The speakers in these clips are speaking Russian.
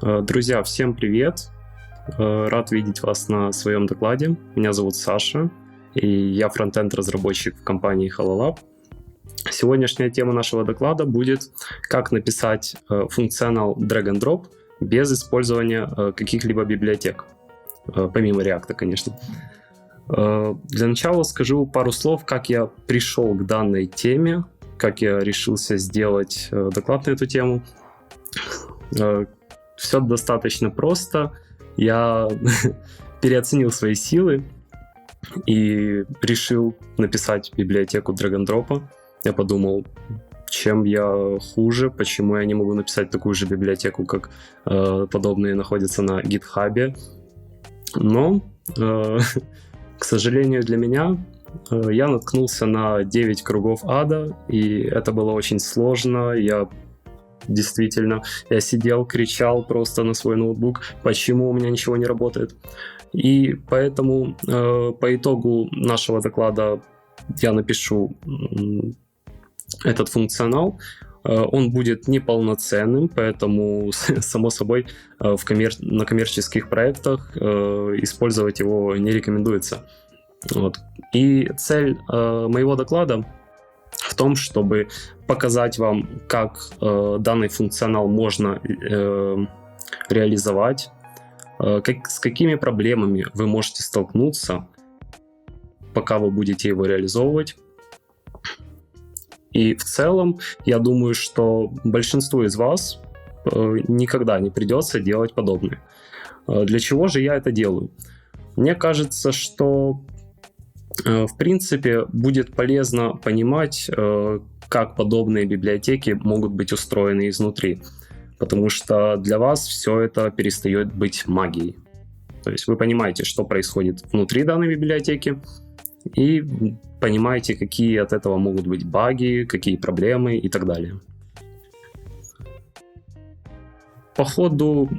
Друзья, всем привет! Рад видеть вас на своем докладе. Меня зовут Саша, и я фронтенд-разработчик в компании HelloLab. Сегодняшняя тема нашего доклада будет, как написать функционал drag and drop без использования каких-либо библиотек, помимо React, конечно. Для начала скажу пару слов, как я пришел к данной теме, как я решился сделать доклад на эту тему. Все достаточно просто. Я переоценил свои силы и решил написать библиотеку drag and drop. Я подумал, чем я хуже, почему я не могу написать такую же библиотеку, как подобные находятся на GitHub. Но, к сожалению для меня, я наткнулся на 9 кругов ада, и это было очень сложно. Я сидел, кричал просто на свой ноутбук, почему у меня ничего не работает. И поэтому по итогу нашего доклада я напишу этот функционал. Он будет неполноценным, поэтому, само собой, на коммерческих проектах использовать его не рекомендуется. Вот. И цель моего доклада в том, чтобы показать вам, как данный функционал можно реализовать, с какими проблемами вы можете столкнуться, пока вы будете его реализовывать. И в целом, я думаю, что большинству из вас никогда не придется делать подобное. Для чего же я это делаю? Мне кажется, что в принципе будет полезно понимать, как подобные библиотеки могут быть устроены изнутри, потому что для вас все это перестает быть магией. То есть вы понимаете, что происходит внутри данной библиотеки, и понимаете, какие от этого могут быть баги, какие проблемы и так далее. По ходу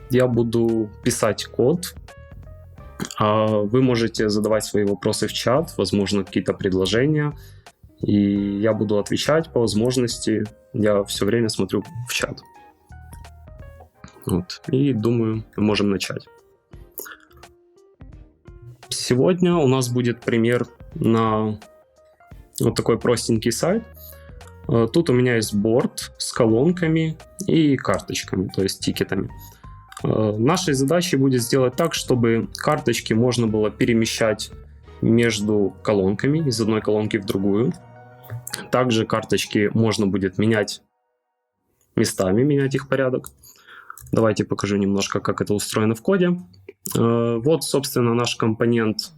я буду писать код, а вы можете задавать свои вопросы в чат, возможно, какие-то предложения, и я буду отвечать по возможности. Я все время смотрю в чат. Вот. И думаю, мы можем начать. Сегодня у нас будет пример на вот такой простенький сайт. Тут у меня есть борд с колонками и карточками, то есть тикетами. Нашей задачей будет сделать так, чтобы карточки можно было перемещать между колонками, из одной колонки в другую. Также карточки можно будет менять местами, менять их порядок. Давайте покажу немножко, как это устроено в коде. Вот, собственно, наш компонент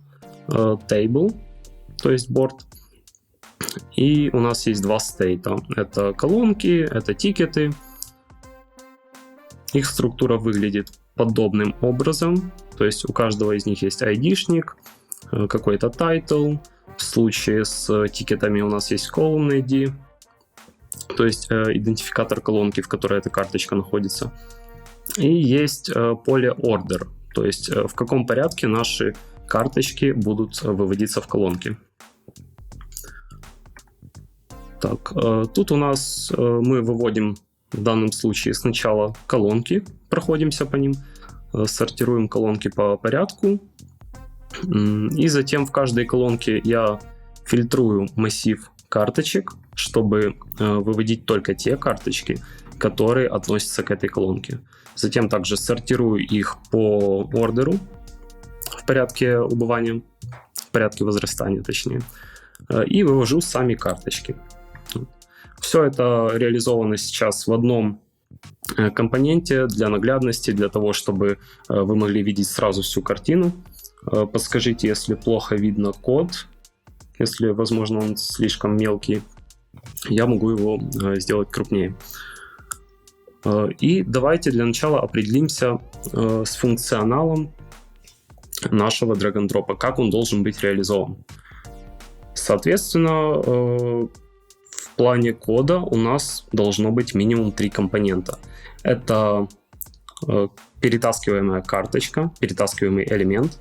table, то есть board. И у нас есть два стейта. Это колонки, это тикеты. Их структура выглядит подобным образом. То есть у каждого из них есть ID-шник, какой-то title. В случае с тикетами у нас есть column ID, то есть идентификатор колонки, в которой эта карточка находится. И есть поле order, то есть в каком порядке наши карточки будут выводиться в колонки. Так, тут у нас мы выводим в данном случае сначала колонки, проходимся по ним, сортируем колонки по порядку. И затем в каждой колонке я фильтрую массив карточек, чтобы выводить только те карточки, которые относятся к этой колонке. Затем также сортирую их по ордеру в порядке убывания, в порядке возрастания точнее, и вывожу сами карточки. Все это реализовано сейчас в одном компоненте для наглядности, для того, чтобы вы могли видеть сразу всю картину. Подскажите, если плохо видно код, если, возможно, он слишком мелкий, я могу его сделать крупнее. И давайте для начала определимся с функционалом нашего drag and drop, как он должен быть реализован. Соответственно, в плане кода у нас должно быть минимум 3 компонента. Это перетаскиваемая карточка, перетаскиваемый элемент,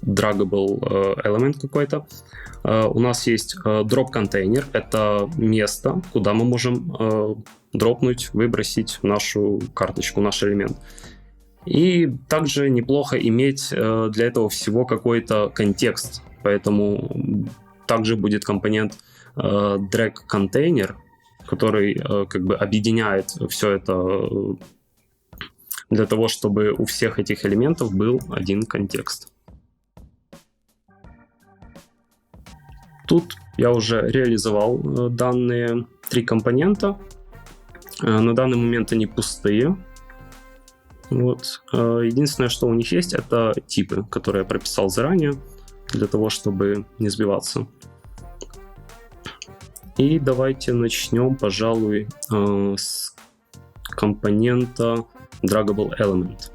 draggable element какой-то. У нас есть drop контейнер, это место, куда мы можем дропнуть, выбросить нашу карточку, наш элемент. И также неплохо иметь для этого всего какой-то контекст, поэтому также будет компонент drag контейнер, который как бы объединяет все это для того, чтобы у всех этих элементов был один контекст. Тут я уже реализовал данные 3 компонента. На данный момент они пустые. Вот. Единственное, что у них есть, это типы, которые я прописал заранее, для того, чтобы не сбиваться. И давайте начнем, пожалуй, с компонента draggable element.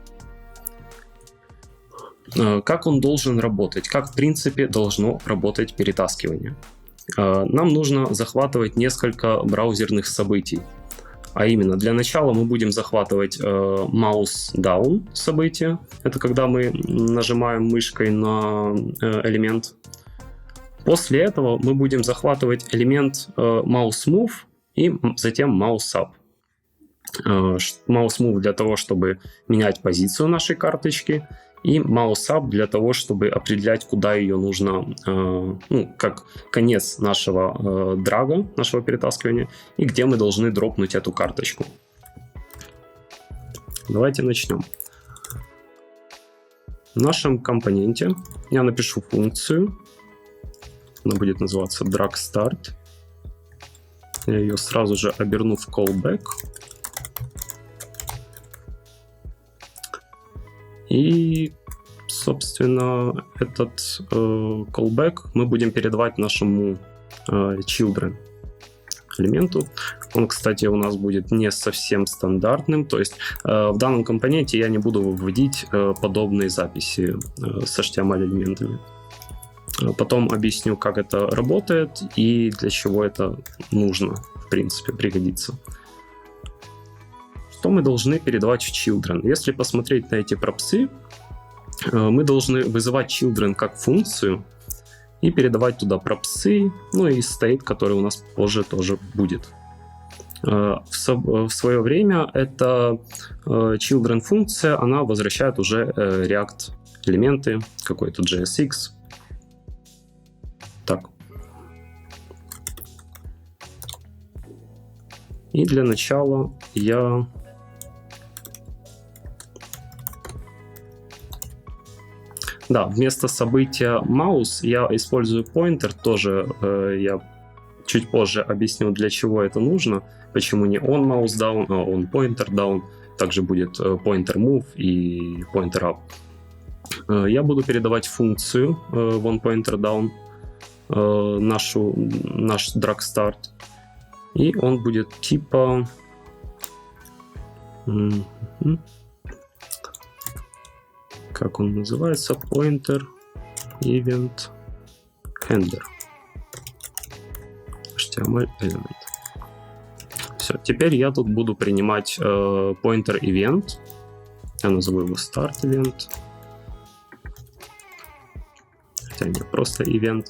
Как он должен работать? Как, в принципе, должно работать перетаскивание? Нам нужно захватывать несколько браузерных событий. А именно, для начала мы будем захватывать mouse down событие. Это когда мы нажимаем мышкой на элемент. После этого мы будем захватывать элемент mouse move и затем mouse up. Mouse move для того, чтобы менять позицию нашей карточки, и mouse up для того, чтобы определять, куда ее нужно, как конец нашего драга, нашего перетаскивания, и где мы должны дропнуть эту карточку. Давайте начнем. В нашем компоненте я напишу функцию. Она будет называться drag start. Я ее сразу же оберну в callback. И, собственно, этот callback мы будем передавать нашему children элементу. Он, кстати, у нас будет не совсем стандартным, то есть в данном компоненте я не буду выводить подобные записи с HTML элементами. Потом объясню, как это работает и для чего это нужно, в принципе, пригодится. Что мы должны передавать в children? Если посмотреть на эти пропсы, мы должны вызывать children как функцию и передавать туда пропсы, ну и state, который у нас позже тоже будет. В свое время эта children функция, она возвращает уже React элементы, какой-то JSX. Так. И для начала я вместо события mouse я использую pointer, тоже я чуть позже объясню, для чего это нужно, почему не on mouse down, а on pointer down, также будет pointer move и pointer up. Я буду передавать функцию on pointer down, наш drag start, и он будет типа как он называется, pointer event handler HTML element. Все, теперь я тут буду принимать pointer event, я назову его start event, хотя не просто event.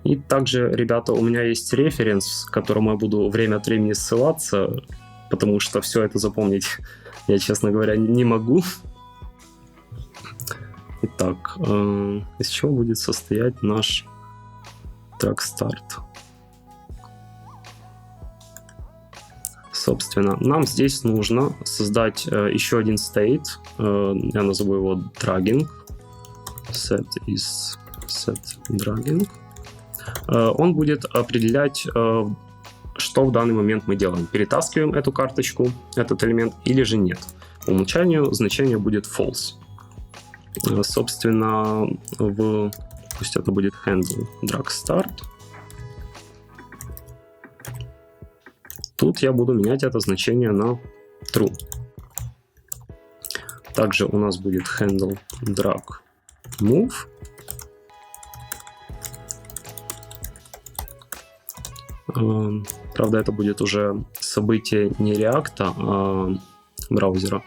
И также, ребята, у меня есть референс, к которому я буду время от времени ссылаться, потому что все это запомнить я, честно говоря, не могу. Итак, из чего будет состоять наш drag start? Собственно, нам здесь нужно создать еще один state. Я назову его dragging. Set dragging. Он будет определять, что в данный момент мы делаем. Перетаскиваем эту карточку, этот элемент, или же нет. По умолчанию значение будет false. Собственно, пусть это будет handle drag start. Тут я буду менять это значение на true. Также у нас будет handle drag move. Правда, это будет уже событие не React, а браузера,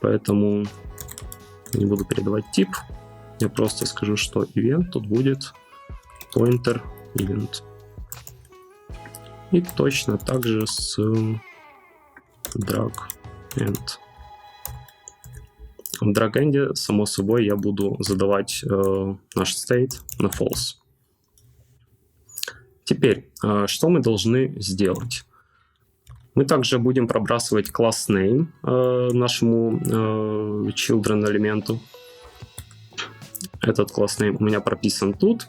поэтому не буду передавать тип. я просто скажу, что event тут будет pointer event. И точно так же с drag end. В drag end, само собой, я буду задавать наш state на false. Теперь, что мы должны сделать? Мы также будем пробрасывать класс name нашему children элементу. Этот класс name у меня прописан тут.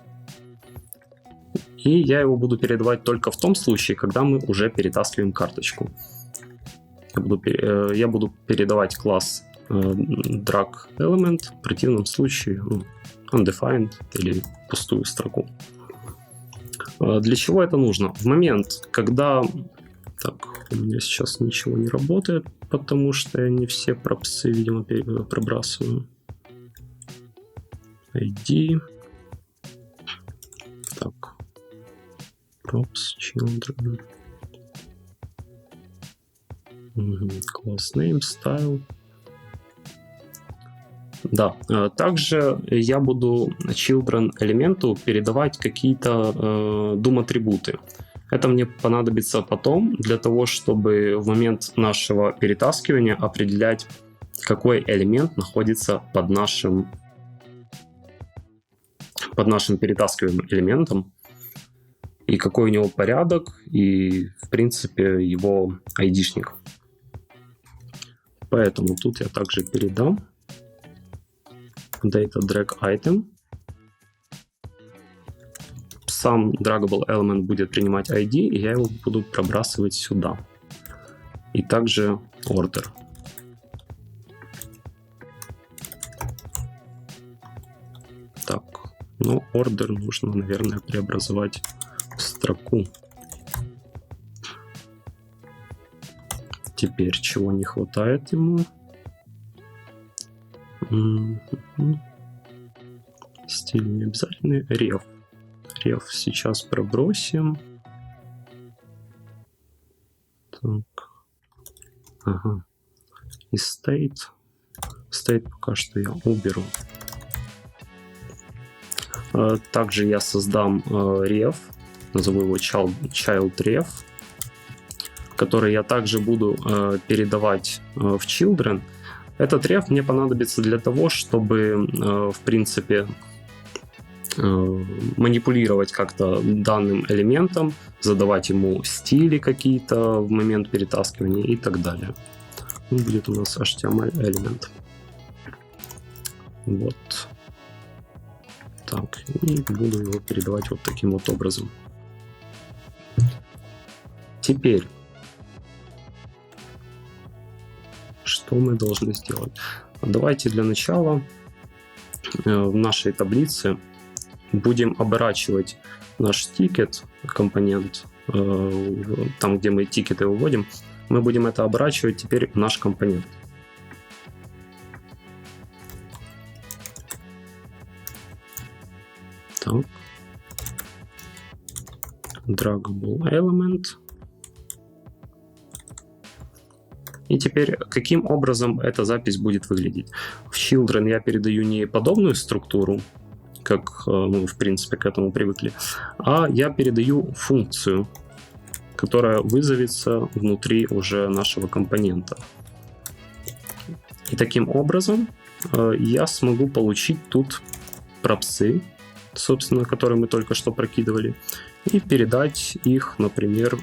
И я его буду передавать только в том случае, когда мы уже перетаскиваем карточку. Я буду передавать класс drag element, в противном случае undefined или пустую строку. Для чего это нужно? В момент, когда... Так, у меня сейчас ничего не работает, потому что я не все пропсы, видимо, пробрасываю. ID. Так. Props, children. Class name, style. Да, также я буду children элементу передавать какие-то DOM-атрибуты. Это мне понадобится потом для того, чтобы в момент нашего перетаскивания определять, какой элемент находится под нашим перетаскиваемым элементом, и какой у него порядок, и, в принципе, его айдишник. Поэтому тут я также передам data drag item. Сам draggable element будет принимать ID, и я его буду пробрасывать сюда. И также order. Так, ну order нужно, наверное, преобразовать в строку. Теперь чего не хватает ему? Стиль не обязательный. Ref. Ref сейчас пробросим. Так. Ага. И state. State пока что я уберу. Также я создам ref. Назову его child ref, который я также буду передавать в children. Этот ref мне понадобится для того, чтобы, в принципе, манипулировать как-то данным элементом, задавать ему стили какие-то в момент перетаскивания и так далее. Будет у нас HTML элемент. Вот. Так, и буду его передавать вот таким вот образом. Теперь, что мы должны сделать? Давайте для начала в нашей таблице будем оборачивать наш тикет, компонент, там, где мы тикеты выводим, мы будем это оборачивать теперь в наш компонент. Так. Draggable element. И теперь, каким образом эта запись будет выглядеть? В children я передаю не подобную структуру, как мы, в принципе, к этому привыкли, а я передаю функцию, которая вызовется внутри уже нашего компонента. И таким образом я смогу получить тут пропсы, собственно, которые мы только что прокидывали, и передать их, например,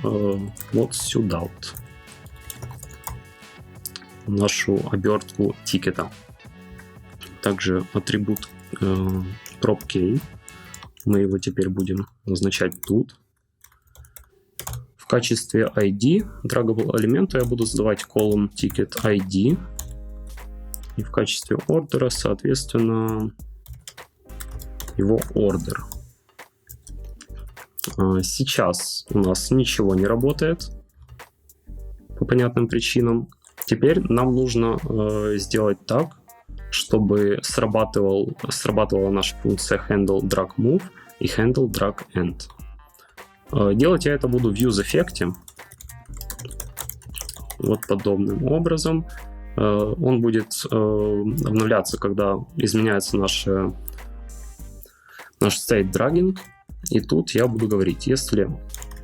вот сюда вот, в нашу обертку тикета. Также атрибут prop_key, мы его теперь будем назначать тут. В качестве ID draggable элемента я буду задавать column ticket ID, и в качестве ордера, соответственно, его order. Сейчас у нас ничего не работает по понятным причинам. Теперь нам нужно сделать так, чтобы срабатывала наша функция handle drag move и handle drag end. Делать я это буду в useEffect. Вот подобным образом. Он будет обновляться, когда изменяется наше наш state dragging. И тут я буду говорить, если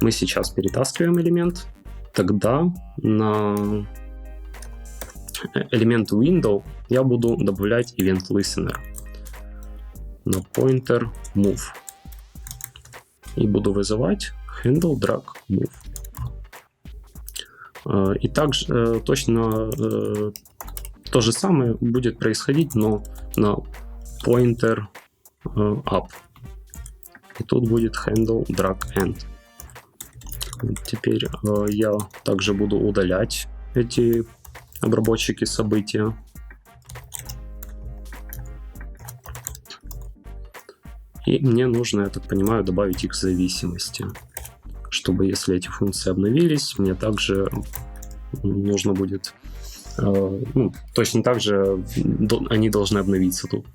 мы сейчас перетаскиваем элемент, тогда на элемент window я буду добавлять event listener на pointer move. И буду вызывать handle drag move. И также точно то же самое будет происходить, но на pointer up. И тут будет handle drag end. Теперь я также буду удалять эти обработчики события. И мне нужно, я так понимаю, добавить их зависимости, чтобы если эти функции обновились, мне также нужно будет, точно так же они должны обновиться тут.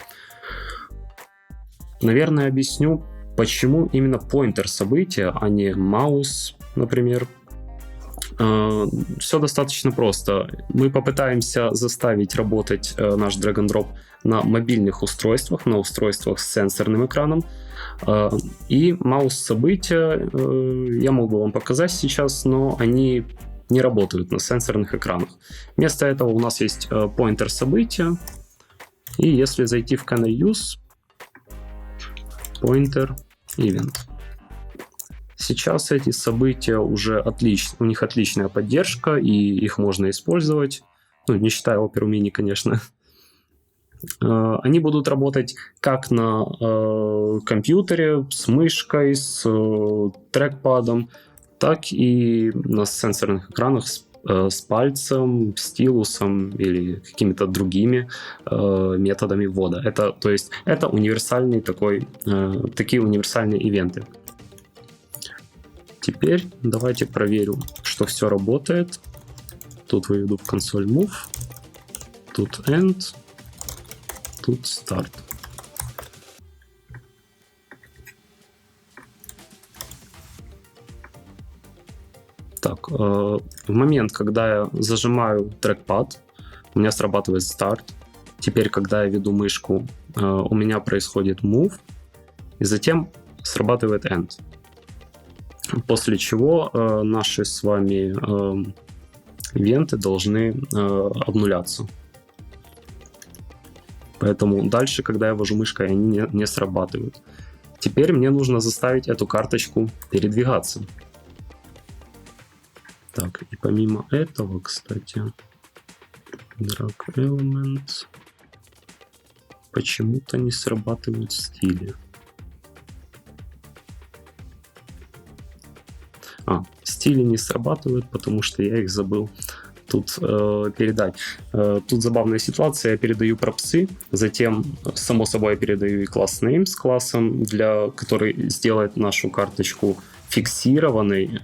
Наверное, объясню, почему именно pointer события, а не mouse, например. Все достаточно просто. Мы попытаемся заставить работать наш drag and drop на мобильных устройствах, на устройствах с сенсорным экраном. И маус-события я мог бы вам показать сейчас, но они не работают на сенсорных экранах. Вместо этого у нас есть pointer события. И если зайти в Canary Use, pointer event. Сейчас эти события уже у них отличная поддержка, и их можно использовать. Не считая Opera Mini, конечно. Они будут работать как на компьютере, с мышкой, с трекпадом, так и на сенсорных экранах с пальцем, стилусом или какими-то другими методами ввода. Это универсальный такие универсальные ивенты. Теперь давайте проверим, что все работает. Тут выведу в консоль move, тут end, тут start. Так, в момент, когда я зажимаю трекпад, у меня срабатывает start. Теперь, когда я веду мышку, у меня происходит move, и затем срабатывает end. После чего наши с вами ивенты должны обнуляться. Поэтому дальше, когда я вожу мышкой, они не срабатывают. Теперь мне нужно заставить эту карточку передвигаться. Так, и помимо этого, кстати, drag element почему-то не срабатывают стили. Стили не срабатывают, потому что я их забыл тут передать. Тут забавная ситуация, я передаю пропсы, затем, само собой, я передаю и класс name с классом, который сделает нашу карточку фиксированной,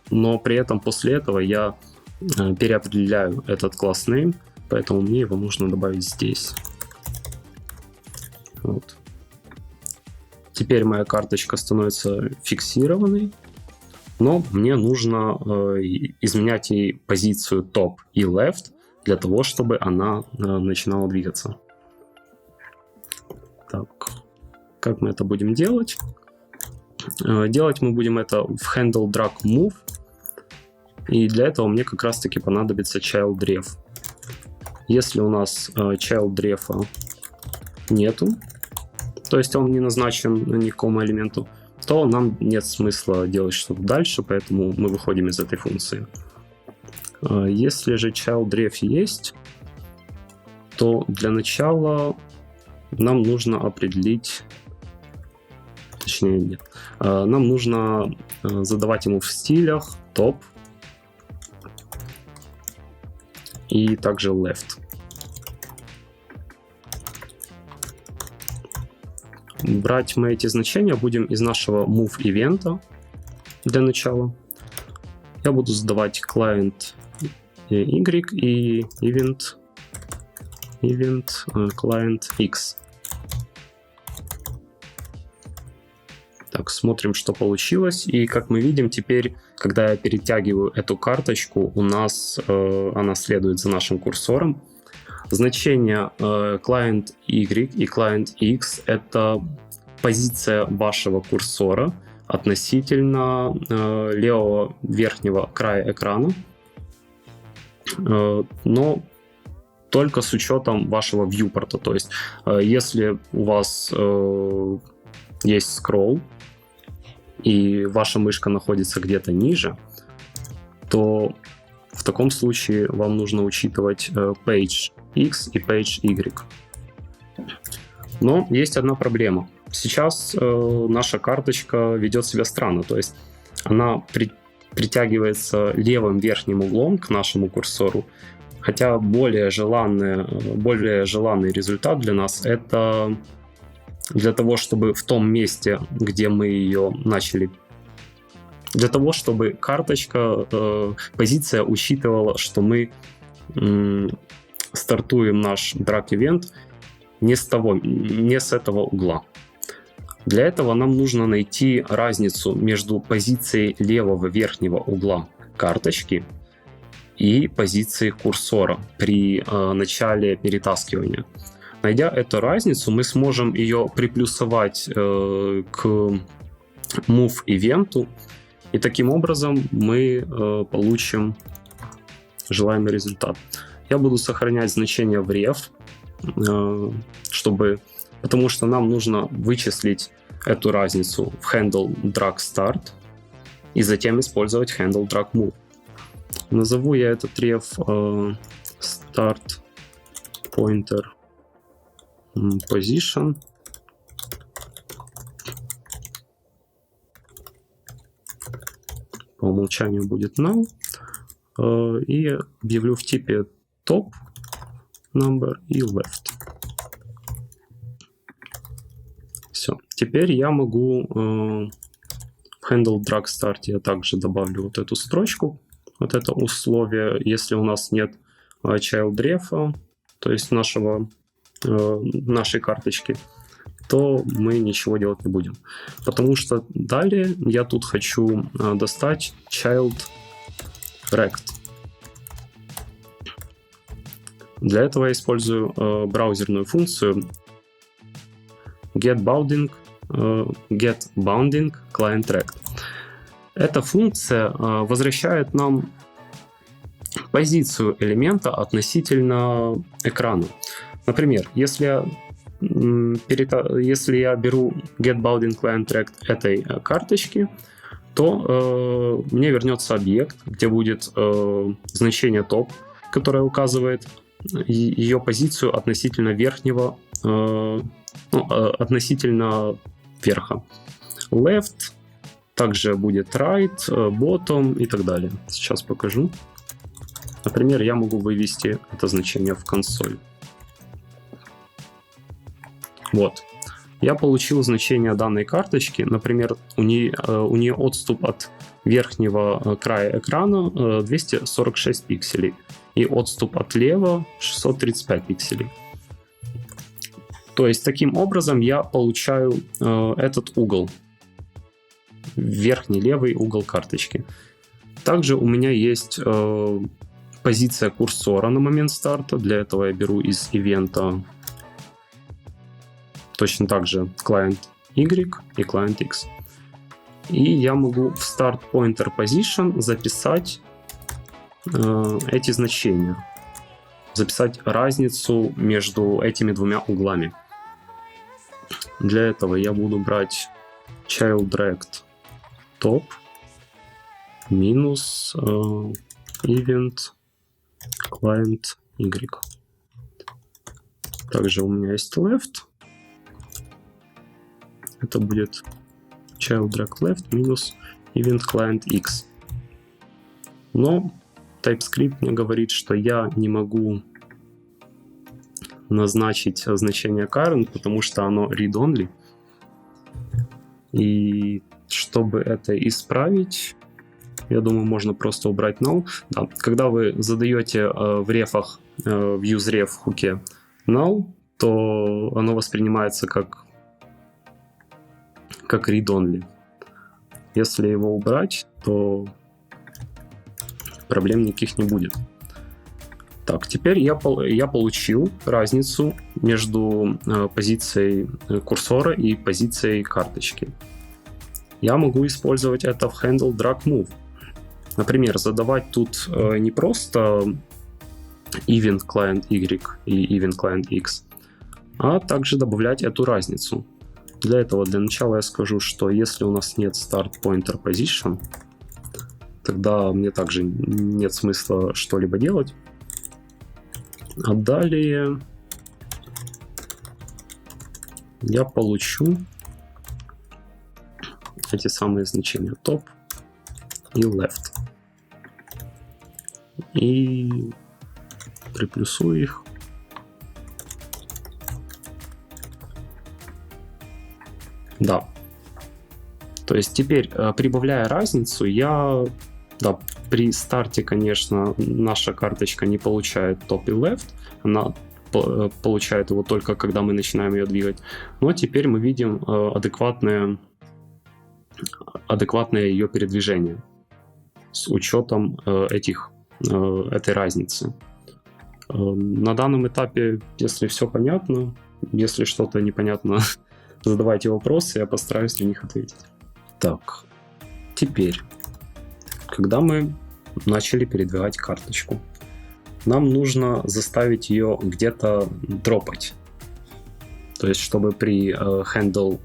но при этом после этого я переопределяю этот класс name, поэтому мне его нужно добавить здесь. Вот. Теперь моя карточка становится фиксированной, но мне нужно изменять ей позицию top и left для того, чтобы она начинала двигаться. Так, как мы это будем делать? Делать мы будем это в handle drag move, и для этого мне как раз таки понадобится child-ref. Если у нас child-ref нету, то есть он не назначен никакому элементу, то нам нет смысла делать что-то дальше, поэтому мы выходим из этой функции. Если же child-ref есть, то для начала нам нужно определить, точнее нет, нам нужно задавать ему в стилях top и также left. Брать мы эти значения будем из нашего move ивента для начала. Я буду задавать client y и event client x. Так, смотрим, что получилось. И как мы видим, теперь, когда я перетягиваю эту карточку, у нас она следует за нашим курсором. Значения client y и client x — это позиция вашего курсора относительно левого верхнего края экрана, но только с учетом вашего вьюпорта. То есть, если у вас есть скролл, и ваша мышка находится где-то ниже, то в таком случае вам нужно учитывать Page X и Page Y. Но есть одна проблема. Сейчас наша карточка ведет себя странно, то есть она притягивается левым верхним углом к нашему курсору, хотя более желанный результат для нас — это для того, чтобы в том месте, где мы ее начали, для того, чтобы карточка, позиция учитывала, что мы стартуем наш драг-ивент не с этого угла. Для этого нам нужно найти разницу между позицией левого верхнего угла карточки и позицией курсора при начале перетаскивания. Найдя эту разницу, мы сможем ее приплюсовать к move-ивенту, и таким образом мы получим желаемый результат. Я буду сохранять значение в ref, потому что нам нужно вычислить эту разницу в handle drag start и затем использовать handle drag move. Назову я этот ref start pointer position. По умолчанию будет null. И объявлю в типе top number и left. Все. Теперь я могу в handle drag start я также добавлю вот эту строчку, вот это условие, если у нас нет child ref, то есть нашей карточки, то мы ничего делать не будем. Потому что далее я тут хочу достать child rect. Для этого я использую браузерную функцию getBounding client rect. Эта функция возвращает нам позицию элемента относительно экрана. Например, если я беру getBounding client rect этой карточки, то мне вернется объект, где будет значение top, которое указывает ее позицию относительно верхнего, относительно верха. Left, также будет right, bottom и так далее. Сейчас покажу. Например, я могу вывести это значение в консоль. Вот. Я получил значение данной карточки. Например, у нее отступ от верхнего края экрана 246 пикселей. И отступ от лева 635 пикселей. То есть, таким образом я получаю этот угол. Верхний левый угол карточки. Также у меня есть позиция курсора на момент старта. Для этого я беру из ивента точно так же client Y и client X. И я могу в start pointer position записать эти значения. Записать разницу между этими двумя углами. Для этого я буду брать child rect top минус event client Y. Также у меня есть left. Это будет child rect left минус event client X. Но TypeScript мне говорит, что я не могу назначить значение current, потому что оно read-only. И чтобы это исправить, я думаю, можно просто убрать null. Да. Когда вы задаете в рефах, в useRef хуке null, то оно воспринимается как read-only. Если его убрать, то проблем никаких не будет. Так, теперь я получил разницу между позицией курсора и позицией карточки. Я могу использовать это в handle drag move. Например, задавать тут не просто event client Y и event client X, а также добавлять эту разницу. Для начала я скажу, что если у нас нет start pointer position, тогда мне также нет смысла что-либо делать. А далее я получу эти самые значения top и left. И приплюсую их. Да. То есть теперь, прибавляя разницу, при старте, конечно, наша карточка не получает топ и left, она получает его только когда мы начинаем ее двигать. Но теперь мы видим адекватное ее передвижение с учетом этой разницы. На данном этапе, если все понятно, если что-то непонятно, задавайте вопросы, я постараюсь на них ответить. Так, теперь, когда мы начали передвигать карточку, нам нужно заставить ее где-то дропать. То есть, чтобы при handle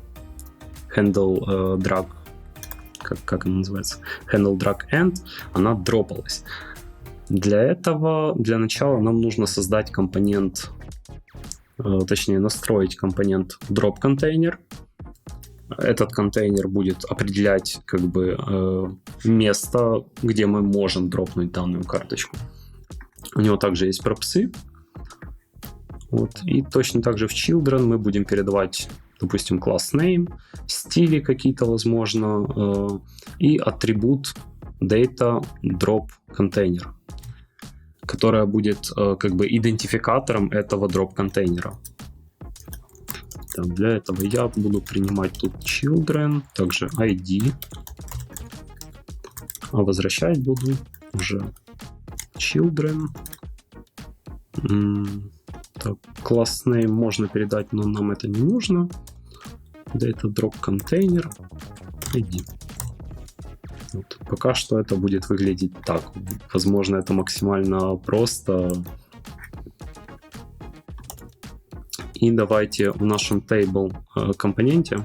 drag, как она называется, handle drag end, она дропалась. Для начала нам нужно создать компонент, точнее настроить компонент drop container. Этот контейнер будет определять место, где мы можем дропнуть данную карточку. У него также есть пропсы. И точно так же в children мы будем передавать, допустим, класс name, стили какие-то, возможно, и атрибут data drop container, которая будет идентификатором этого drop контейнера. Для этого я буду принимать тут children, также ID, а возвращать буду уже children. Так, класс name можно передать, но нам это не нужно. Data drop container ID. Пока что это будет выглядеть так. Возможно, это максимально просто. И давайте в нашем table компоненте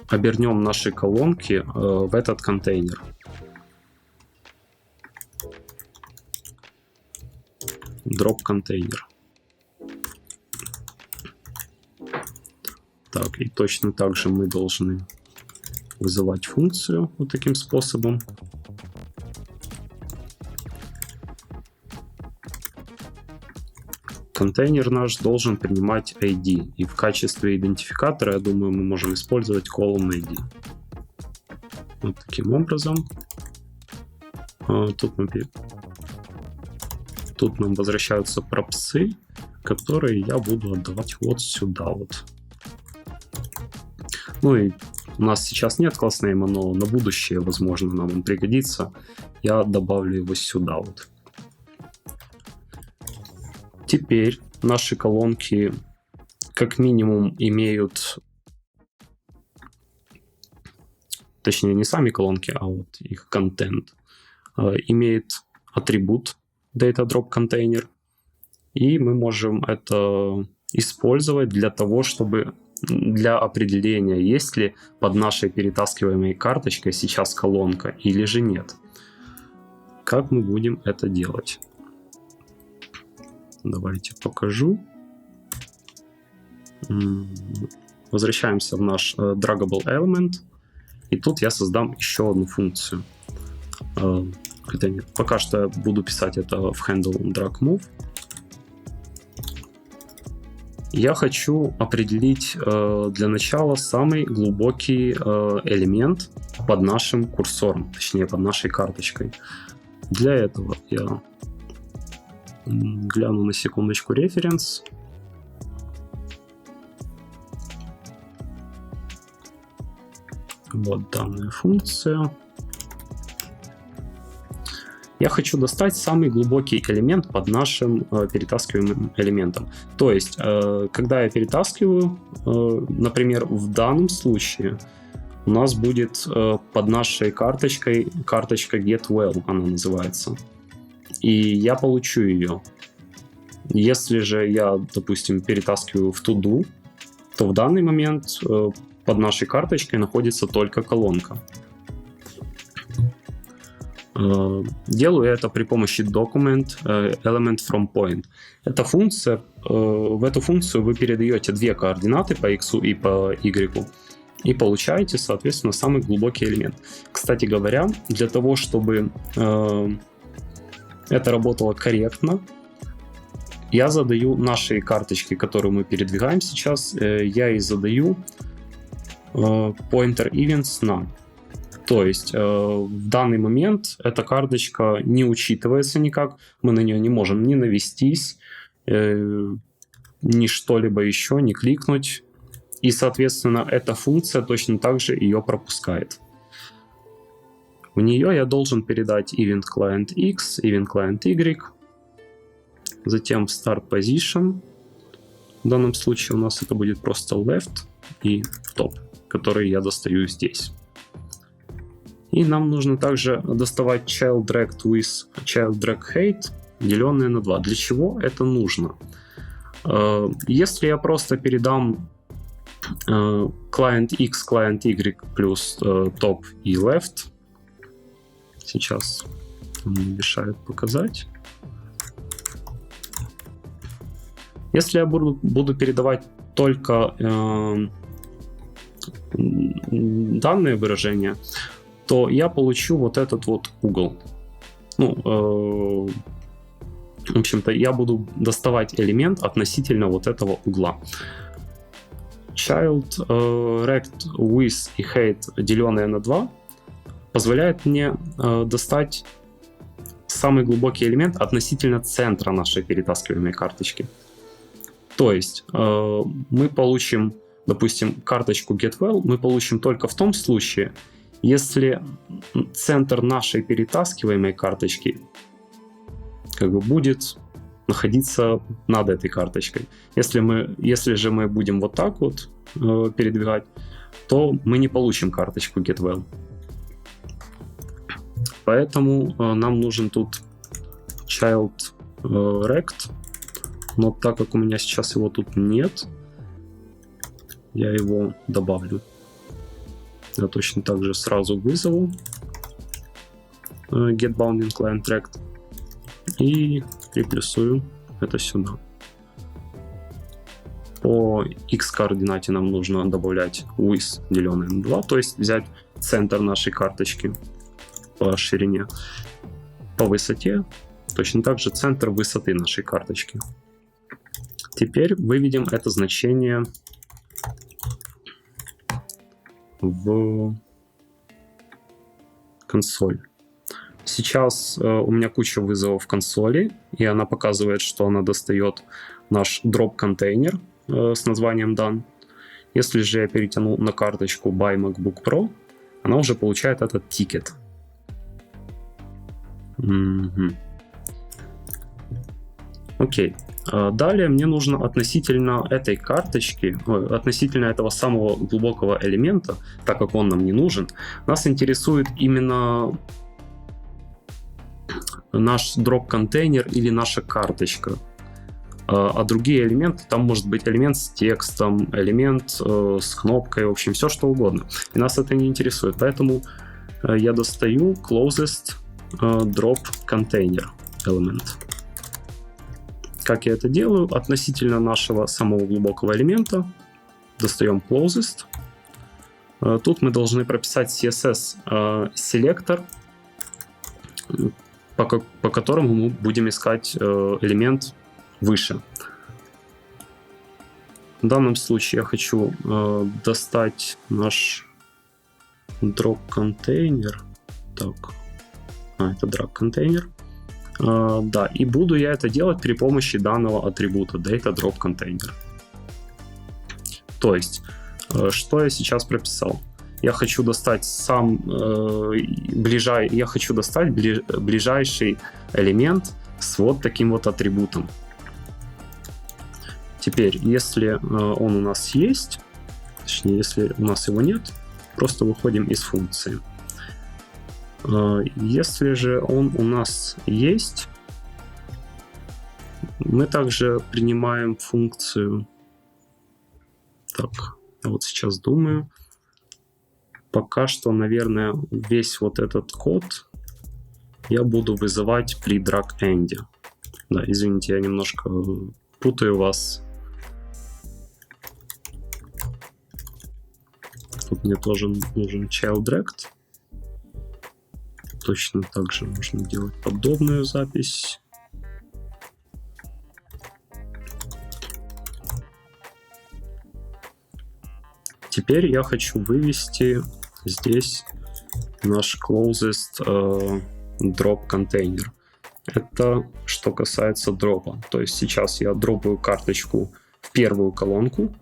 обернем наши колонки в этот контейнер. Drop контейнер. Так, и точно так же мы должны вызывать функцию вот таким способом. Контейнер наш должен принимать ID, и в качестве идентификатора, я думаю, мы можем использовать column ID. Вот таким образом. Тут нам возвращаются пропсы, которые я буду отдавать вот сюда вот. И у нас сейчас нет класснейма, но на будущее, возможно, нам он пригодится. Я добавлю его сюда вот. Теперь наши колонки как минимум имеют, точнее не сами колонки, а вот их контент, имеет атрибут DataDrop Container, и мы можем это использовать для того, чтобы для определения, есть ли под нашей перетаскиваемой карточкой сейчас колонка или же нет. Как мы будем это делать? Давайте покажу. Возвращаемся в наш draggable element. И тут я создам еще одну функцию. Пока что я буду писать это в handle drag move. Я хочу определить для начала самый глубокий элемент под нашим курсором, точнее под нашей карточкой. Для этого я гляну на секундочку референс. Вот данная функция. Я хочу достать самый глубокий элемент под нашим перетаскиваемым элементом. То есть, когда я перетаскиваю, например, в данном случае у нас будет под нашей карточкой карточка GetWell, она называется. И я получу ее. Если же я, допустим, перетаскиваю в To-Do, то в данный момент под нашей карточкой находится только колонка. Делаю это при помощи document element from point. Эта функция, в эту функцию вы передаете две координаты по x и по y и получаете, соответственно, самый глубокий элемент. Кстати говоря, для того, чтобы это работало корректно, я задаю нашей карточке, которую мы передвигаем сейчас, я ей задаю pointer events none. То есть в данный момент эта карточка не учитывается никак, мы на нее не можем ни навестись, ни что-либо еще, ни кликнуть. И, соответственно, эта функция точно так же ее пропускает. В нее я должен передать event client X, event client Y, затем start position. В данном случае у нас это будет просто left и top, который я достаю здесь. И нам нужно также доставать child direct with child direct height, деленное на 2. Для чего это нужно? Если я просто передам client X, client Y плюс top и left, сейчас мне мешает показать. Если я буду передавать только данное выражение, то я получу вот этот вот угол. В общем-то, я буду доставать элемент относительно вот этого угла. Child rect with и height, деленное на 2, позволяет мне достать самый глубокий элемент относительно центра нашей перетаскиваемой карточки. То есть мы получим, допустим, карточку GetWell мы получим только в том случае, если центр нашей перетаскиваемой карточки будет находиться над этой карточкой. Если же мы будем вот так вот передвигать, то мы не получим карточку GetWell. Поэтому нам нужен тут child rect, но так как у меня сейчас его тут нет, я его добавлю. Я точно так же сразу вызову getBounding client rect и приплюсую это сюда. По x координате нам нужно добавлять with деленное на 2, то есть взять центр нашей карточки по ширине, по высоте, точно так же центр высоты нашей карточки. Теперь выведем это значение в консоль. Сейчас у меня куча вызовов в консоли, и она показывает, что она достает наш drop-контейнер с названием done. Если же я перетяну на карточку Buy MacBook Pro, она уже получает этот тикет. Окей. Далее мне нужно относительно этой карточки, относительно этого самого глубокого элемента, так как он нам не нужен, нас интересует именно наш дроп-контейнер или наша карточка. А другие элементы, там может быть элемент с текстом, элемент с кнопкой, в общем, все что угодно. И нас это не интересует. Поэтому я достаю closest drop container element. Как я это делаю? Относительно нашего самого глубокого элемента достаем closest. Тут мы должны прописать CSS селектор, по которому мы будем искать элемент выше. В данном случае я хочу достать наш drop контейнер. Так, это drag контейнер. Да, и буду я это делать при помощи данного атрибута data drop container. То есть, что я сейчас прописал? я хочу достать ближайший элемент с вот таким вот атрибутом. Теперь, если он у нас есть, точнее, если у нас его нет, просто выходим из функции. Если же он у нас есть, мы также принимаем функцию. Так, я вот сейчас думаю. Пока что, наверное, весь вот этот код я буду вызывать при drag-end. Да, извините, я немножко путаю вас. Тут мне тоже нужен child direct. Точно так же можно делать подобную запись. Теперь я хочу вывести здесь наш closest drop container. Это что касается дропа. То есть сейчас я дропаю карточку в первую колонку,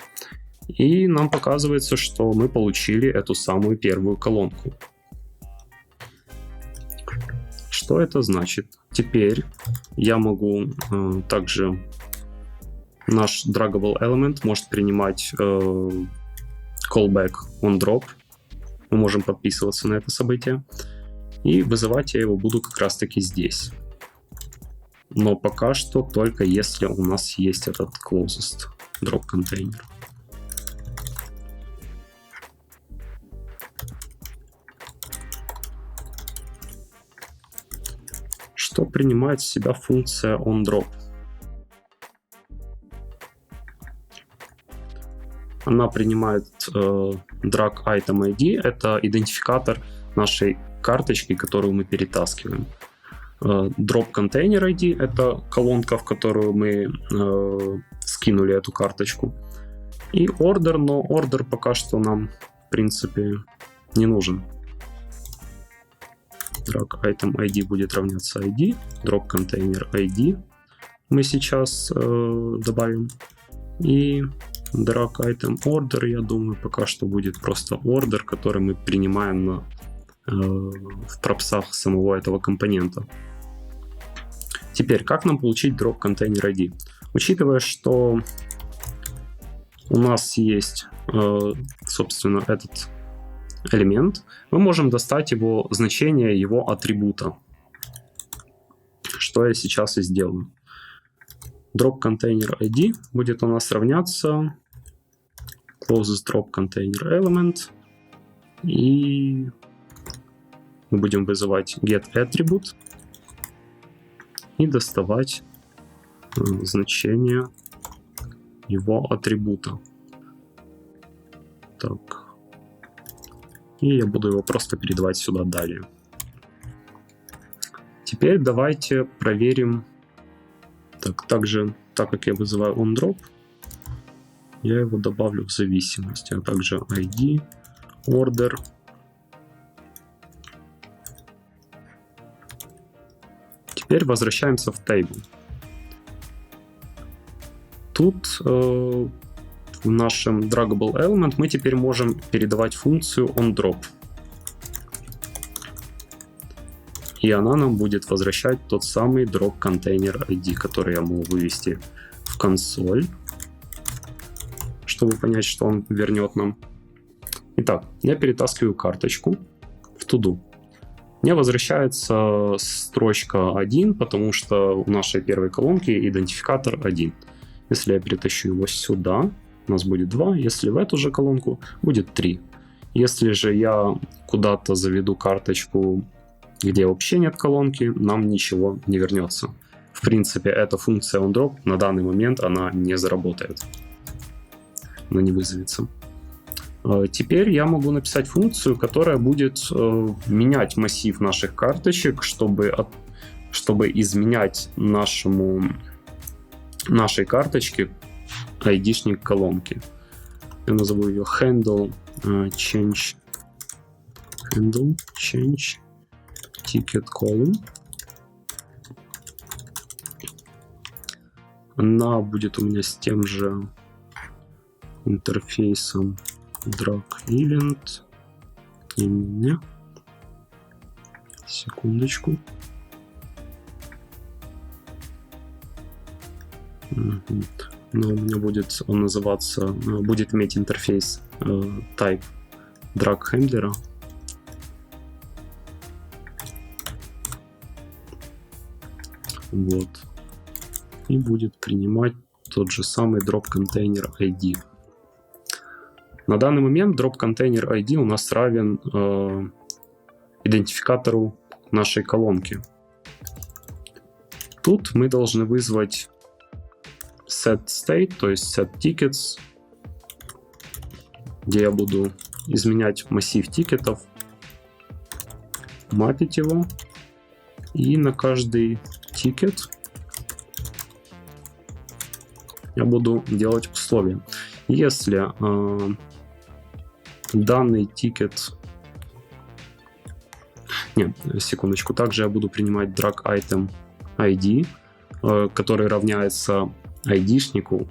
и нам показывается, что мы получили эту самую первую колонку. Что это значит? Теперь я могу также наш draggable element может принимать callback on drop. Мы можем подписываться на это событие. И вызывать я его буду как раз таки здесь. Но пока что только если у нас есть этот closest drop container. Что принимает в себя функция onDrop? Она принимает drag item ID, это идентификатор нашей карточки, которую мы перетаскиваем. Drop container ID, это колонка, в которую мы скинули эту карточку. И order, но order пока что нам, в принципе, не нужен. Drag item ID будет равняться ID, drop container ID мы сейчас добавим. И drag item order, я думаю, пока что будет просто order, который мы принимаем в пропсах самого этого компонента. Теперь, как нам получить drop container ID? Учитывая, что у нас есть, собственно, этот элемент, мы можем достать его значение, его атрибута. Что я сейчас и сделаю. Drop container ID будет у нас равняться closest drop container element, и мы будем вызывать get attribute и доставать значение его атрибута. Так. И я буду его просто передавать сюда далее. Теперь давайте проверим. Также, так как я вызываю onDrop, я его добавлю в зависимость, а также ID, order. Теперь возвращаемся в table. Тут в нашем draggable element мы теперь можем передавать функцию onDrop. И она нам будет возвращать тот самый drop container ID, который я могу вывести в консоль, чтобы понять, что он вернет нам. Итак, я перетаскиваю карточку в to-do. Мне возвращается строчка 1, потому что у нашей первой колонки идентификатор 1. Если я перетащу его сюда, у нас будет 2. Если в эту же колонку, будет 3. Если же я куда-то заведу карточку, где вообще нет колонки, нам ничего не вернется. В принципе, эта функция onDrop на данный момент она не заработает. Она не вызовется. Теперь я могу написать функцию, которая будет менять массив наших карточек, чтобы изменять нашей карточке ID-шник колонки. Я назову ее handle change ticket column. Она будет у меня с тем же интерфейсом drag event. Не. Секундочку. Но у меня будет он называться, будет иметь интерфейс type drag handler. Вот. И будет принимать тот же самый drop container ID. На данный момент drop container ID у нас равен идентификатору нашей колонки. Тут мы должны вызвать setState, то есть setTickets, где я буду изменять массив тикетов, мапить его, и на каждый тикет я буду делать условия. Если данный тикет... Нет, секундочку. Также я буду принимать drag item ID, который равняется ID-шнику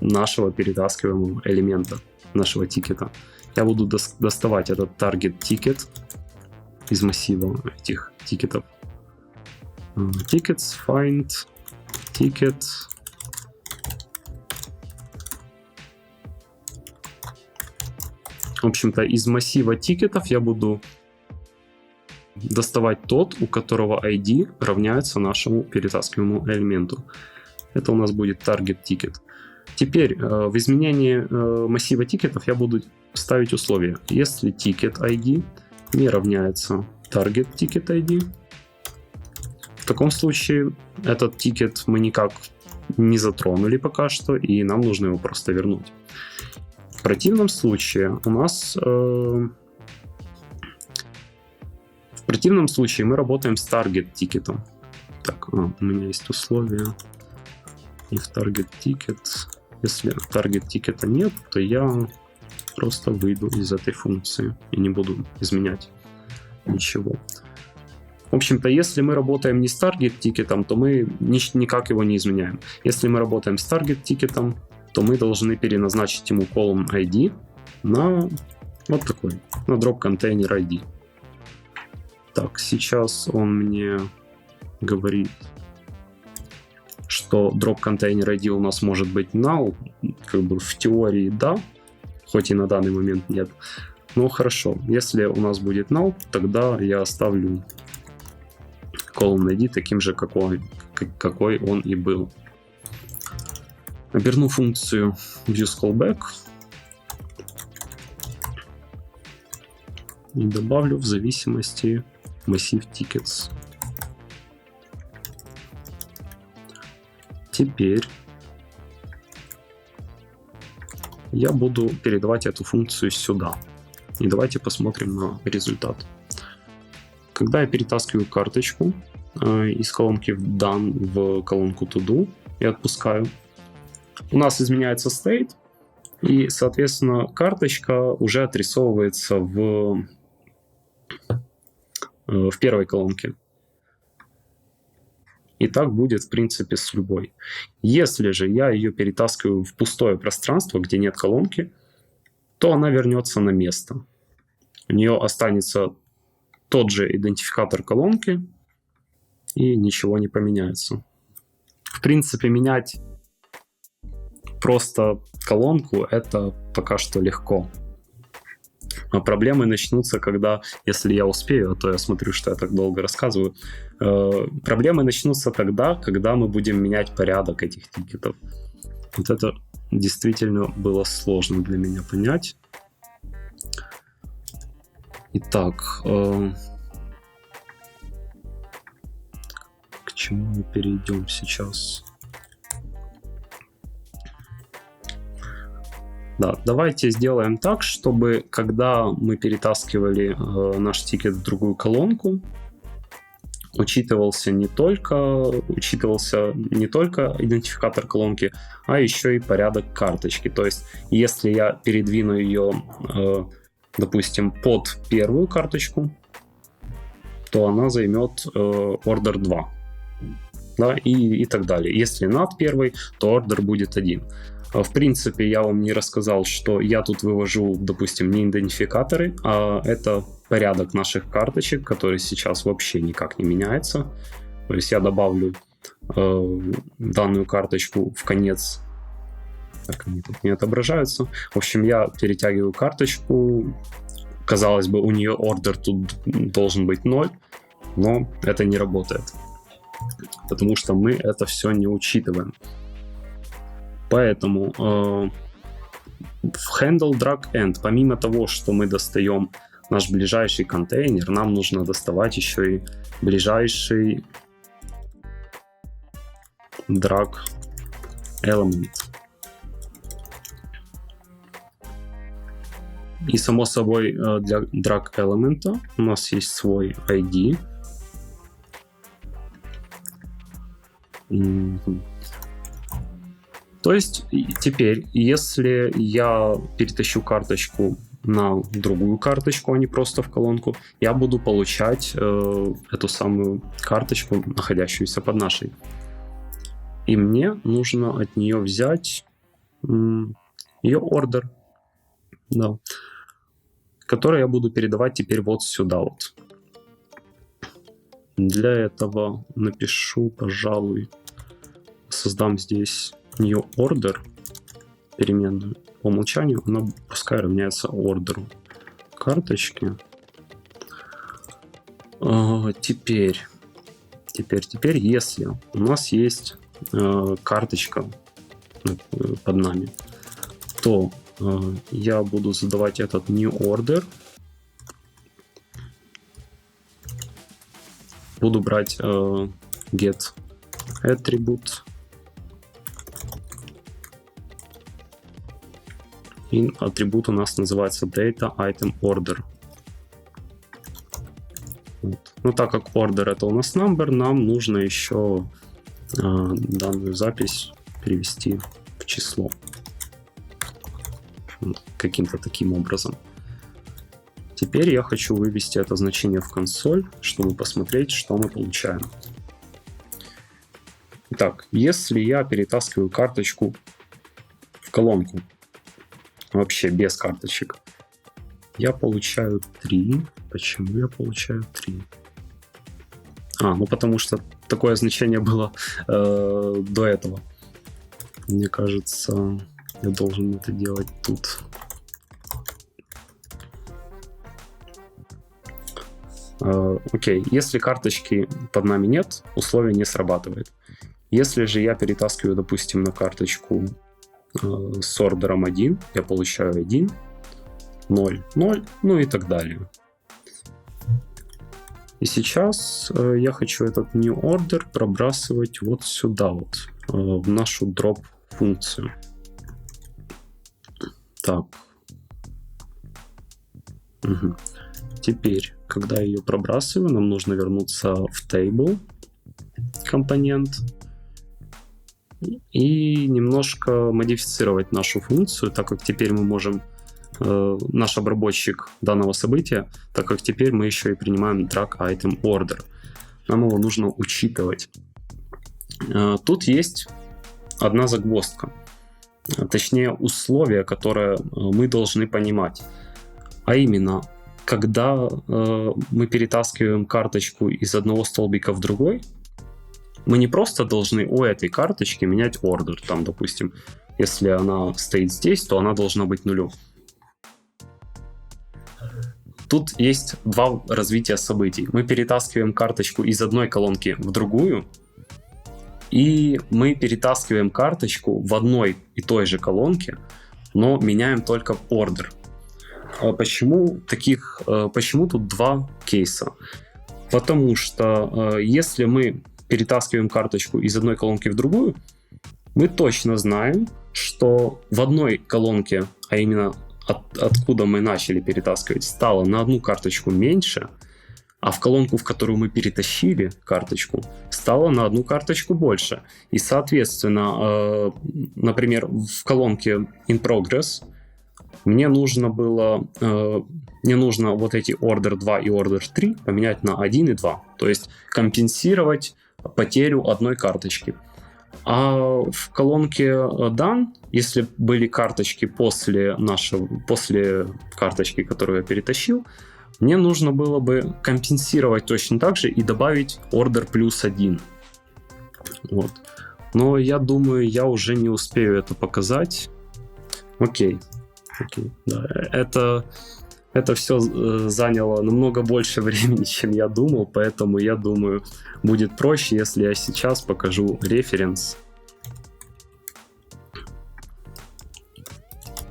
нашего перетаскиваемого элемента, нашего тикета. Я буду доставать этот target ticket из массива этих тикетов. Tickets, find, ticket. В общем-то, из массива тикетов я буду доставать тот, у которого ID равняется нашему перетаскиваемому элементу. Это у нас будет target ticket. Теперь в изменении массива тикетов я буду ставить условия. Если ticket ID не равняется target ticket ID, в таком случае этот тикет мы никак не затронули пока что, и нам нужно его просто вернуть. В противном случае у нас... В противном случае мы работаем с target тикетом. Так, у меня есть условия. И в target ticket. Если target тикета нет, то я просто выйду из этой функции и не буду изменять ничего. В общем-то, если мы работаем не с target тикетом, то мы никак его не изменяем. Если мы работаем с target тикетом, то мы должны переназначить ему column ID на вот такой, на drop container ID. Так, сейчас он мне говорит, что drop container ID у нас может быть null, как бы в теории да, хоть и на данный момент нет. Но хорошо, если у нас будет null, тогда я оставлю column ID таким же, какой он и был. Оберну функцию useCallback и добавлю в зависимости массив tickets. Теперь я буду передавать эту функцию сюда. И давайте посмотрим на результат. Когда я перетаскиваю карточку из колонки done в колонку todo и отпускаю, у нас изменяется state, и, соответственно, карточка уже отрисовывается в первой колонке. И так будет, в принципе, с любой. Если же я ее перетаскиваю в пустое пространство, где нет колонки, то она вернется на место. У нее останется тот же идентификатор колонки, и ничего не поменяется. В принципе, менять просто колонку — это пока что легко. А проблемы начнутся, когда, если я успею, а то я смотрю, что я так долго рассказываю, проблемы начнутся тогда, когда мы будем менять порядок этих тикетов. Вот это действительно было сложно для меня понять. Итак, к чему мы перейдем сейчас? Да, давайте сделаем так, чтобы когда мы перетаскивали наш тикет в другую колонку, учитывался не только идентификатор колонки, а еще и порядок карточки. То есть, если я передвину ее, допустим, под первую карточку, то она займет order 2. да, и так далее. Если над 1, то ордер будет 1. В принципе, я вам не рассказал, что я тут вывожу, допустим, не идентификаторы, а это порядок наших карточек, который сейчас вообще никак не меняется. То есть я добавлю данную карточку в конец. Так, они тут не отображаются. В общем, я перетягиваю карточку. Казалось бы, у нее ордер тут должен быть 0, но это не работает, потому что мы это все не учитываем. Поэтому в handle drag end, помимо того, что мы достаем наш ближайший контейнер, нам нужно доставать еще и ближайший drag element. И само собой для drag element у нас есть свой ID. То есть теперь, если я перетащу карточку на другую карточку, а не просто в колонку, я буду получать эту самую карточку, находящуюся под нашей. И мне нужно от нее взять ее ордер, да, который я буду передавать теперь вот сюда вот. Для этого напишу, пожалуй, создам здесь new order, переменную. По умолчанию она пускай равняется ордеру карточки. Теперь, если у нас есть карточка под нами, то я буду задавать этот new order. Буду брать get attribute. И атрибут у нас называется data item order. Вот. Но так как order это у нас number, нам нужно еще данную запись перевести в число. Каким-то таким образом. Теперь я хочу вывести это значение в консоль, чтобы посмотреть, что мы получаем. Итак, если я перетаскиваю карточку в колонку, вообще без карточек, я получаю 3. Почему я получаю 3? Ну потому что такое значение было до этого. Мне кажется, я должен это делать тут. Окей, если карточки под нами нет, условие не срабатывает. Если же я перетаскиваю, допустим, на карточку с ордером 1, я получаю 1, 0, 0, ну и так далее. И сейчас я хочу этот new order пробрасывать вот сюда вот, в нашу drop функцию. Так. Угу. Теперь, когда я ее пробрасываю, нам нужно вернуться в table компонент и немножко модифицировать нашу функцию, так как теперь мы можем, наш обработчик данного события, так как теперь мы еще и принимаем drag item order. Нам его нужно учитывать. Тут есть одна загвоздка, точнее условие, которое мы должны понимать. А именно, когда мы перетаскиваем карточку из одного столбика в другой, мы не просто должны у этой карточки менять ордер. Там, допустим, если она стоит здесь, то она должна быть 0. Тут есть два развития событий. Мы перетаскиваем карточку из одной колонки в другую, и мы перетаскиваем карточку в одной и той же колонке, но меняем только ордер. Почему тут два кейса? Потому что если мы перетаскиваем карточку из одной колонки в другую, мы точно знаем, что в одной колонке, а именно откуда мы начали перетаскивать, стало на одну карточку меньше, а в колонку, в которую мы перетащили карточку, стало на одну карточку больше. И, соответственно, например, в колонке in progress мне нужно вот эти order 2 и order 3 поменять на 1 и 2. То есть компенсировать потерю одной карточки. А в колонке Done, если были карточки после карточки, которую я перетащил, мне нужно было бы компенсировать точно так же и добавить order +1. Вот. Но я думаю, я уже не успею это показать. Окей. Да. Это все заняло намного больше времени, чем я думал, поэтому я думаю, будет проще, если я сейчас покажу референс.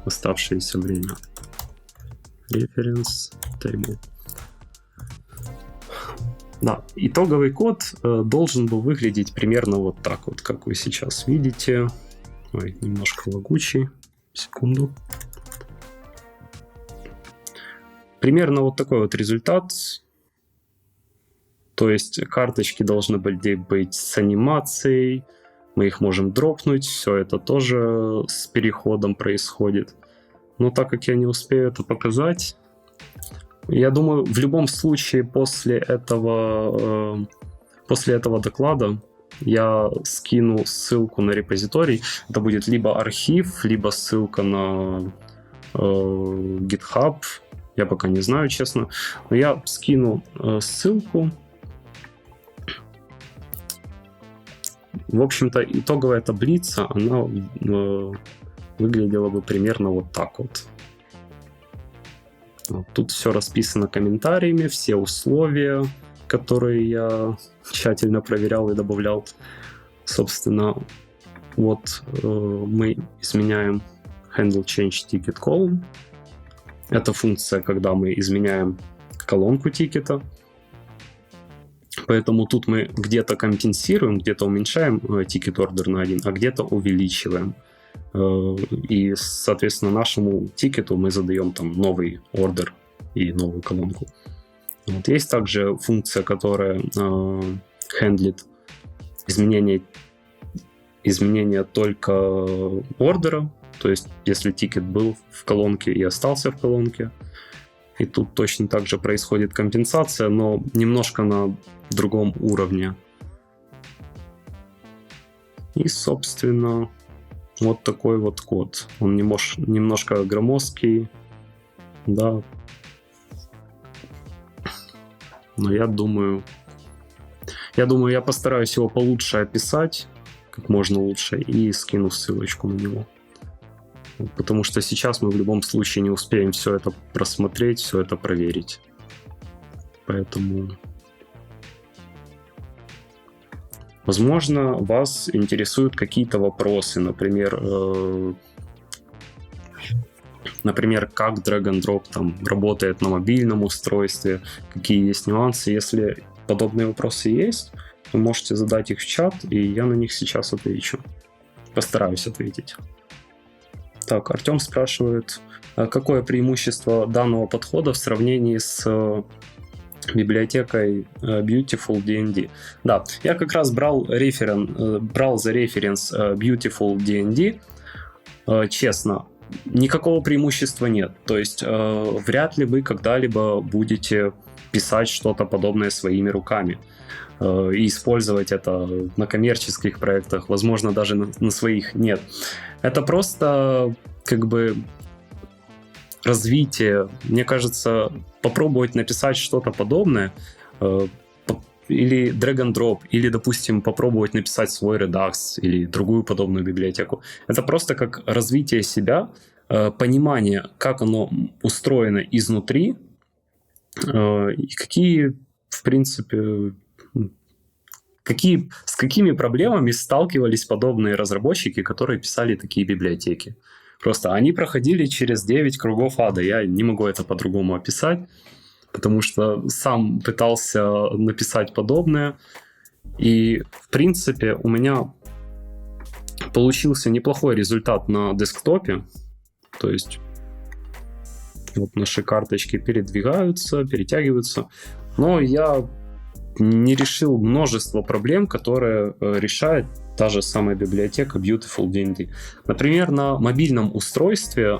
Оставшееся время. Reference table. Да, итоговый код должен был выглядеть примерно вот так вот, как вы сейчас видите. Ой, немножко лагучий. Секунду. Примерно вот такой вот результат. То есть карточки должны были быть с анимацией. Мы их можем дропнуть. Все это тоже с переходом происходит. Но так как я не успею это показать, я думаю, в любом случае после этого доклада я скину ссылку на репозиторий. Это будет либо архив, либо ссылка на GitHub. Я пока не знаю, честно. Но я скину ссылку. В общем-то, итоговая таблица, она выглядела бы примерно вот так вот. Тут все расписано комментариями, все условия, которые я тщательно проверял и добавлял. Собственно, вот мы изменяем handle change ticket column. Это функция, когда мы изменяем колонку тикета. Поэтому тут мы где-то компенсируем, где-то уменьшаем ticket order на 1, а где-то увеличиваем. И, соответственно, нашему тикету мы задаем там новый ордер и новую колонку. Вот. Есть также функция, которая хендлит изменения только ордера. То есть, если тикет был в колонке и остался в колонке. И тут точно так же происходит компенсация, но немножко на другом уровне. И, собственно, вот такой вот код. Он немножко громоздкий, да. Но я думаю, я постараюсь его получше описать, как можно лучше, и скину ссылочку на него. Потому что сейчас мы в любом случае не успеем все это просмотреть, все это проверить. Поэтому, возможно, вас интересуют какие-то вопросы, например, как drag and drop там работает на мобильном устройстве, какие есть нюансы. Если подобные вопросы есть, вы можете задать их в чат, и я на них сейчас отвечу. Постараюсь ответить. Так, Артем спрашивает, какое преимущество данного подхода в сравнении с библиотекой Beautiful DND. Да, я как раз брал за референс Beautiful DND. Честно, никакого преимущества нет. То есть вряд ли вы когда-либо будете писать что-то подобное своими руками и использовать это на коммерческих проектах, возможно, даже на своих нет. Это просто как бы развитие. Мне кажется, попробовать написать что-то подобное или drag and drop, или, допустим, попробовать написать свой Redux или другую подобную библиотеку. Это просто как развитие себя, понимание, как оно устроено изнутри, и какие, в принципе, с какими проблемами сталкивались подобные разработчики, которые писали такие библиотеки. Просто они проходили через 9 кругов ада. Я не могу это по-другому описать, потому что сам пытался написать подобное. И, в принципе, у меня получился неплохой результат на десктопе. То есть вот наши карточки перетягиваются. Но я не решил множество проблем, которые решает та же самая библиотека Beautiful DND. Например, на мобильном устройстве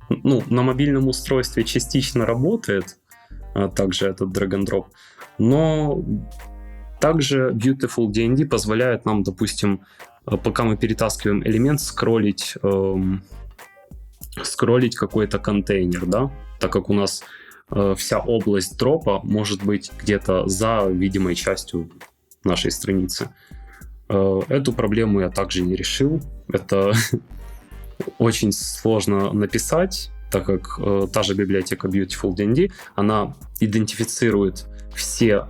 на мобильном устройстве частично работает, а также этот drag and drop. Но также Beautiful DND позволяет нам, допустим, пока мы перетаскиваем элемент, скроллить какой-то контейнер, да, так как у нас вся область дропа может быть где-то за видимой частью нашей страницы. Эту проблему я также не решил. Это очень сложно написать, так как та же библиотека Beautiful DND, она идентифицирует все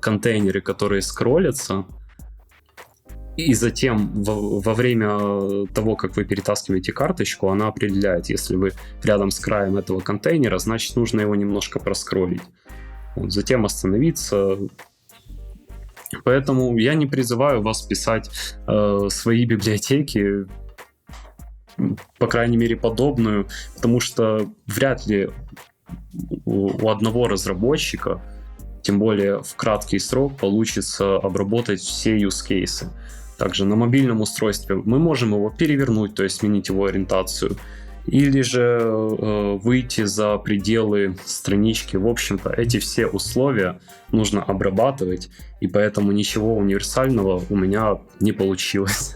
контейнеры, которые скроллятся, и затем во время того, как вы перетаскиваете карточку, она определяет, если вы рядом с краем этого контейнера, значит, нужно его немножко проскроллить. Вот, затем остановиться. Поэтому я не призываю вас писать свои библиотеки, по крайней мере, подобную, потому что вряд ли у одного разработчика, тем более в краткий срок, получится обработать все use cases. Также на мобильном устройстве мы можем его перевернуть, то есть сменить его ориентацию, или же выйти за пределы странички. В общем-то, эти все условия нужно обрабатывать, и поэтому ничего универсального у меня не получилось.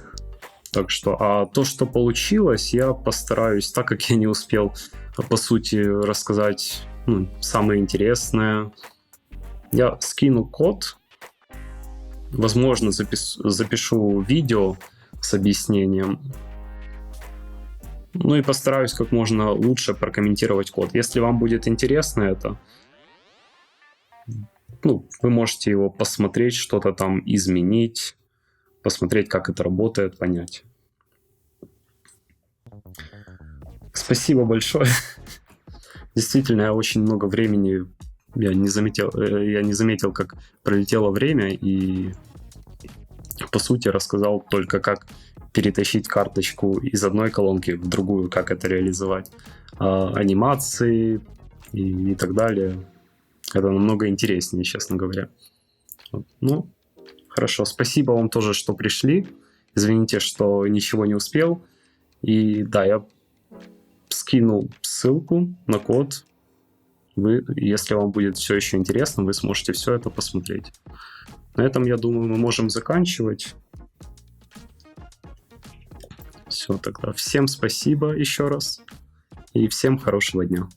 Так что, а то, что получилось, я постараюсь, так как я не успел, по сути, рассказать самое интересное. Я скину код, возможно, запишу видео с объяснением, и постараюсь как можно лучше прокомментировать код. Если вам будет интересно это, вы можете его посмотреть, что-то там изменить, посмотреть, как это работает, понять. Спасибо большое. Действительно, я очень много времени я не заметил, как пролетело время, и по сути рассказал только, как перетащить карточку из одной колонки в другую, как это реализовать, анимации и так далее. Это намного интереснее, честно говоря. Вот. Хорошо. Спасибо вам тоже, что пришли. Извините, что ничего не успел. И да, я скинул ссылку на код. Если вам будет все еще интересно, вы сможете все это посмотреть. На этом, я думаю, мы можем заканчивать. Все, тогда всем спасибо еще раз. И всем хорошего дня.